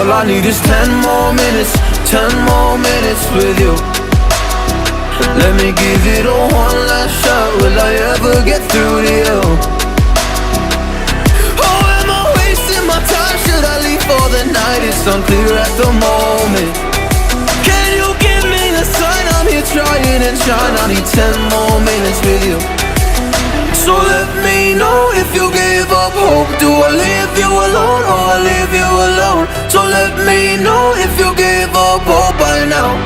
All I need is 10 more minutes, 10 more minutes with you. Let me give it a one last shot. Will I ever get through to you? Oh, am I wasting my time? Should I leave for the night? It's unclear at the moment. Can you give me a sign? I'm here trying and trying. I need 10 more minutes with you. So let me know if you give up hope. Do I leave you alone or I leave you alone? So let me know if you give up hope by now.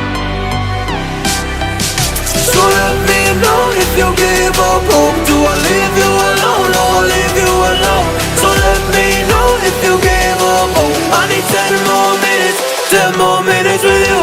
So let me know if you give up hope. Do I leave you alone or I leave you alone? So let me know if you give up hope. I need 10 more minutes, 10 more minutes with you.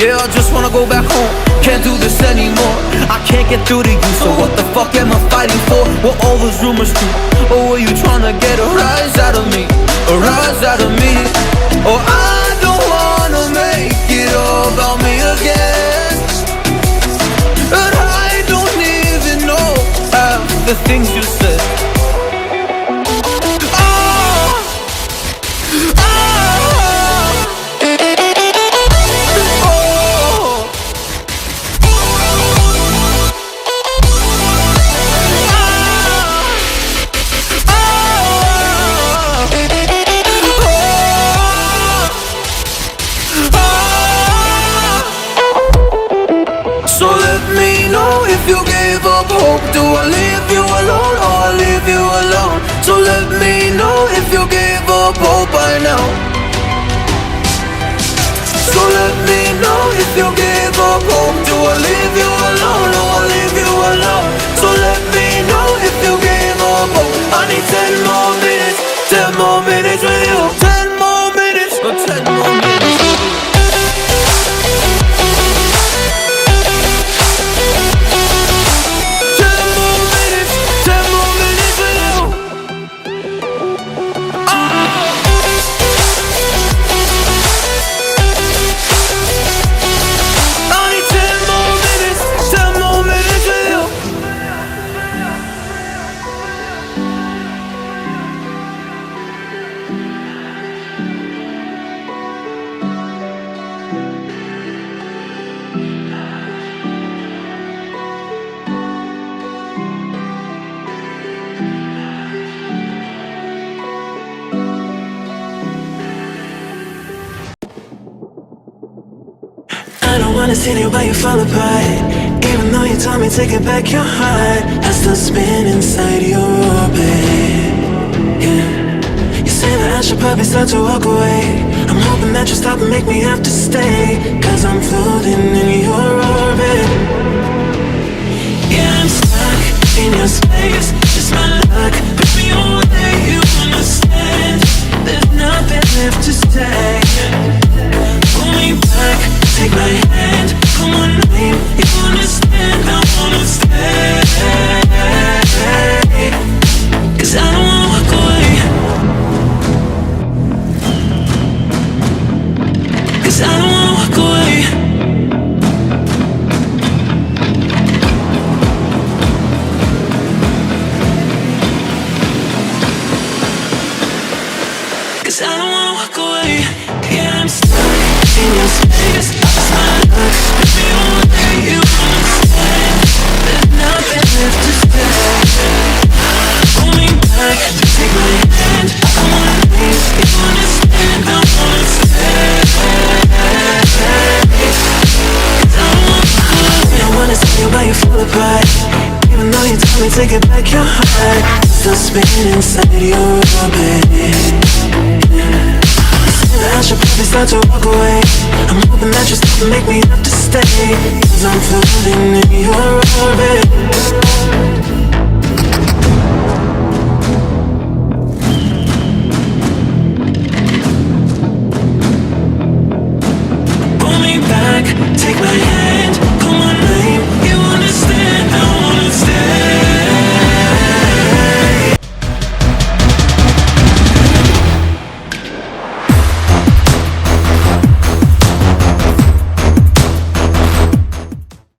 Yeah, I just wanna go back home. Can't do this anymore. I can't get through to you, so what the fuck am I fighting for? Were all those rumors true? Or were you trying to get a rise out of me? A rise out of me? Or I don't wanna make it all about me again. And I don't even know half the things you said. So let me know if you gave up hope. Do I leave you alone or I leave you alone? So let me know if you gave up hope by now. So let me know if you gave up hope. Do I leave you alone or I leave you alone? So let me know if you gave up hope. I need 10 more minutes, 10 more minutes with you. 10 more minutes, 10 more minutes with you. I don't wanna see you while you fall apart. Even though you told me to get back your heart, I still spin inside your orbit. Yeah. You say that I should probably start to walk away. I'm hoping that you stop and make me have to stay, 'cause I'm floating in your orbit. Yeah, I'm stuck in your space, just my luck. Put me away, you understand. There's nothing left to say. Pull me back, take my hand, call my name, you understand, I wanna stay. 'Cause I don't wanna walk away. 'Cause I don't wanna walk away. 'Cause I don't wanna walk away. Yeah, I'm stuck in your space, just my luck. Put me away, you understand. There's nothing left to say. Pull me back, take my hand, I wanna leave, you understand, I wanna stay. 'Cause I don't wanna walk away. I wanna see you while you fall apart. Even though you told me to get back your heart, still spinning inside your orbit. I should probably start to walk away. I'm hoping that you stop and make me have to stay, 'cause I'm floating in your orbit.